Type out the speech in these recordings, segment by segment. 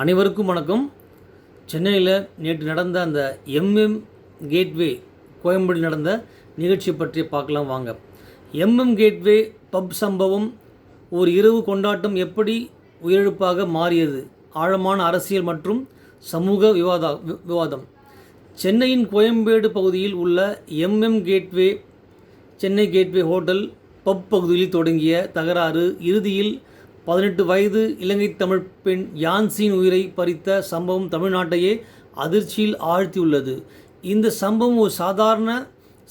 அனைவருக்கும் வணக்கம். சென்னையில் நேற்று நடந்த அந்த எம்எம் கேட்வே கோயம்பேடு நடந்த நிகழ்ச்சியை பற்றி பார்க்கலாம் வாங்க. எம்எம் கேட்வே பப் சம்பவம் ஒரு இரவு கொண்டாட்டம் எப்படி உயிரிழப்பாக மாறியது, ஆழமான அரசியல் மற்றும் சமூக விவாதம். சென்னையின் கோயம்பேடு பகுதியில் உள்ள MM gateway Chennai gateway hotel pub பகுதியில் தொடங்கிய தகராறு இறுதியில் 18 வயது இலங்கை தமிழ் பெண் யான்சியின் உயிரை பறித்த சம்பவம் தமிழ்நாட்டையே அதிர்ச்சியில் ஆழ்த்தியுள்ளது. இந்த சம்பவம் ஒரு சாதாரண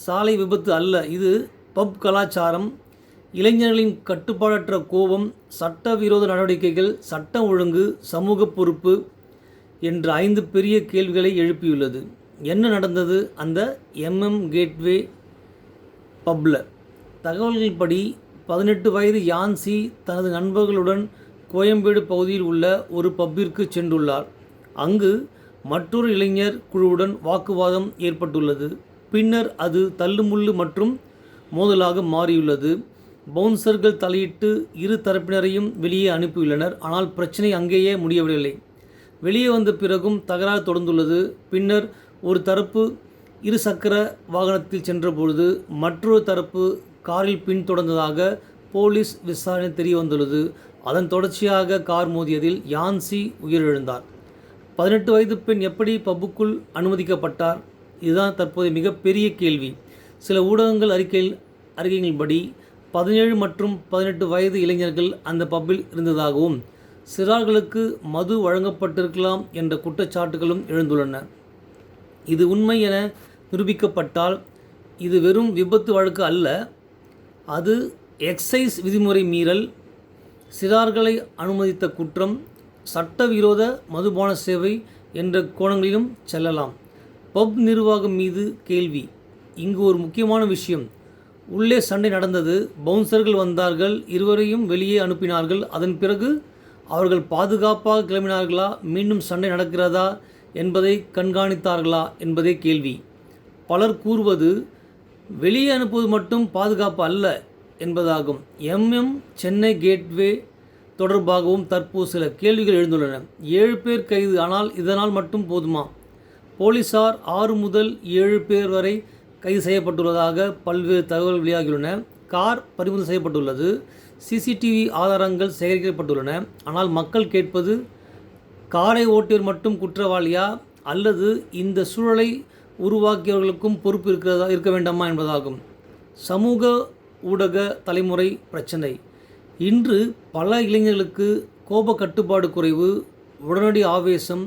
சாலை விபத்து அல்ல. இது பப் கலாச்சாரம், இளைஞர்களின் கட்டுப்பாடற்ற கோபம், சட்டவிரோத நடவடிக்கைகள், சட்டம் ஒழுங்கு, சமூக பொறுப்பு என்ற 5 பெரிய கேள்விகளை எழுப்பியுள்ளது. என்ன நடந்தது அந்த எம்எம் கேட்வே பப்பில்? தகவல்கள்படி 18 வயது யான்சி தனது நண்பர்களுடன் கோயம்பேடு பகுதியில் உள்ள ஒரு பப்பிற்கு சென்றுள்ளார். அங்கு மற்றொரு இளைஞர் குழுவுடன் வாக்குவாதம் ஏற்பட்டுள்ளது. பின்னர் அது தள்ளுமுள்ளு மற்றும் மோதலாக மாறியுள்ளது. பவுன்சர்கள் தலையிட்டு இரு தரப்பினரையும் வெளியே அனுப்பியுள்ளனர். ஆனால் பிரச்சனை அங்கேயே முடியவில்லை. வெளியே வந்த பிறகும் தகராறு தொடர்ந்துள்ளது. பின்னர் ஒரு தரப்பு இருசக்கர வாகனத்தில் சென்றபொழுது மற்றொரு தரப்பு காரில் பின்தொடர்ந்ததாக போலீஸ் விசாரணை தெரிய வந்துள்ளது. அதன் தொடர்ச்சியாக கார் மோதியதில் யான்சி உயிரிழந்தார். 18 வயது பெண் எப்படி பப்புக்குள் அனுமதிக்கப்பட்டார்? இதுதான் தற்போது மிகப்பெரிய கேள்வி. சில ஊடகங்கள் அறிக்கைகளின்படி 17 மற்றும் 18 வயது இளைஞர்கள் அந்த பப்பில் இருந்ததாகவும் சிறார்களுக்கு மது வழங்கப்பட்டிருக்கலாம் என்ற குற்றச்சாட்டுகளும் எழுந்துள்ளன. இது உண்மை என நிரூபிக்கப்பட்டால் இது வெறும் விபத்து வழக்கு அல்ல, அது எக்சைஸ் விதிமுறை மீறல், சிறார்களை அனுமதித்த குற்றம், சட்டவிரோத மதுபான சேவை என்ற கோணங்களிலும் செல்லலாம். பப் நிர்வாகம் மீது கேள்வி. இங்கு ஒரு முக்கியமான விஷயம், உள்ளே சண்டை நடந்தது, பவுன்சர்கள் வந்தார்கள், இருவரையும் வெளியே அனுப்பினார்கள். அதன் பிறகு அவர்கள் பாதுகாப்பாக கிளம்பினார்களா, மீண்டும் சண்டை நடக்கிறதா என்பதை கண்காணித்தார்களா என்பதே கேள்வி. பலர் கூறுவது வெளியே அனுப்புவது மட்டும் பாதுகாப்பு அல்ல என்பதாகும். எம்எம் சென்னை கேட்வே தொடர்பாகவும் தற்போது சில கேள்விகள் எழுந்துள்ளன. 7 பேர் கைது, ஆனால் இதனால் மட்டும் போதுமா? போலீசார் 6 முதல் 7 பேர் வரை கைது செய்யப்பட்டுள்ளதாக பல்வேறு தகவல்கள் வெளியாகியுள்ளன. கார் பறிமுதல் செய்யப்பட்டுள்ளது, சிசிடிவி ஆதாரங்கள் சேகரிக்கப்பட்டுள்ளன. ஆனால் மக்கள் கேட்பது, காரை ஓட்டியவர் மட்டும் குற்றவாளியா அல்லது இந்த சூழலை உருவாக்கியவர்களுக்கும் பொறுப்பு இருக்க வேண்டாமா என்பதாகும். சமூக ஊடக தலைமுறை பிரச்சனை. இன்று பல இளைஞர்களுக்கு கோப கட்டுப்பாடு குறைவு, உடனடி ஆவேசம்,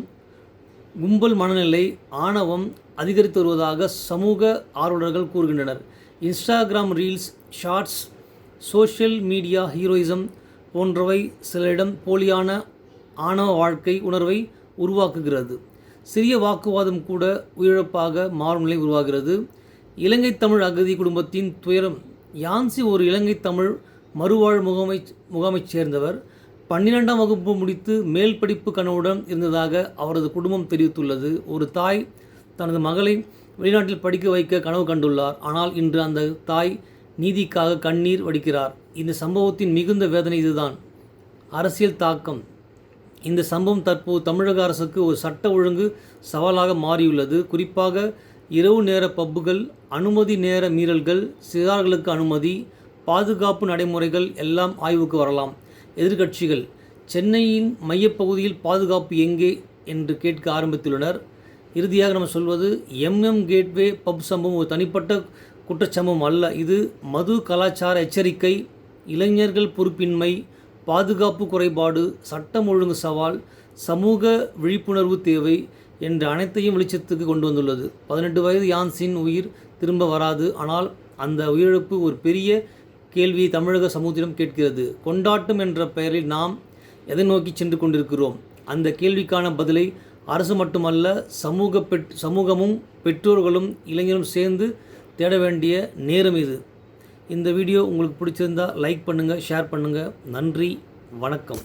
கும்பல் மனநிலை, ஆணவம் அதிகரித்து வருவதாக சமூக ஆர்வலர்கள் கூறுகின்றனர். Instagram reels, shorts, social media heroism போன்றவை சிலரிடம் போலியான ஆணவ வாழ்க்கை உணர்வை உருவாக்குகிறது. சிறிய வாக்குவாதம் கூட உயிரிழப்பாக மாறும் நிலை உருவாகிறது. இலங்கை தமிழ் அகதி குடும்பத்தின் துயரம். யான்சி ஒரு இலங்கை தமிழ் மறுவாழ் முகாமைச் சேர்ந்தவர். 12ஆம் வகுப்பு முடித்து மேல் படிப்பு கனவுடன் இருந்ததாக அவரது குடும்பம் தெரிவித்துள்ளது. ஒரு தாய் தனது மகளை வெளிநாட்டில் படிக்க வைக்க கனவு கண்டுள்ளார். ஆனால் இன்று அந்த தாய் நீதிக்காக கண்ணீர் வடிக்கிறார். இந்த சம்பவத்தின் மிகுந்த வேதனை இதுதான். அரசியல் தாக்கம். இந்த சம்பவம் தற்போது தமிழக அரசுக்கு ஒரு சட்ட ஒழுங்கு சவாலாக மாறியுள்ளது. குறிப்பாக இரவு நேர பப்புகள், அனுமதி நேர மீறல்கள், சிறார்களுக்கு அனுமதி, பாதுகாப்பு நடைமுறைகள் எல்லாம் ஆய்வுக்கு வரலாம். எதிர்க்கட்சிகள் சென்னையின் மையப்பகுதியில் பாதுகாப்பு எங்கே என்று கேட்க ஆரம்பித்துள்ளனர். இறுதியாக நம்ம சொல்வது, எம்எம் கேட்வே பப் சம்பவம் ஒரு தனிப்பட்ட குற்றச்சம்பவம் அல்ல. இது மது கலாச்சார எச்சரிக்கை, இளைஞர்கள் பொறுப்பின்மை, பாதுகாப்பு குறைபாடு, சட்டம் ஒழுங்கு சவால், சமூக விழிப்புணர்வு தேவை என்ற அனைத்தையும் வெளிச்சத்துக்கு கொண்டு வந்துள்ளது. 18 வயது யான்சின் உயிர் திரும்ப வராது. ஆனால் அந்த உயிரிழப்பு ஒரு பெரிய கேள்வியை தமிழக சமூகத்திடம் கேட்கிறது. கொண்டாட்டம் என்ற பெயரில் நாம் எதை நோக்கி சென்று கொண்டிருக்கிறோம்? அந்த கேள்விக்கான பதிலை அரசு மட்டுமல்ல, சமூகமும் பெற்றோர்களும் இளைஞரும் சேர்ந்து தேட வேண்டிய நேரம் இது. இந்த வீடியோ உங்களுக்கு பிடிச்சிருந்தால் லைக் பண்ணுங்கள், ஷேர் பண்ணுங்கள். நன்றி, வணக்கம்.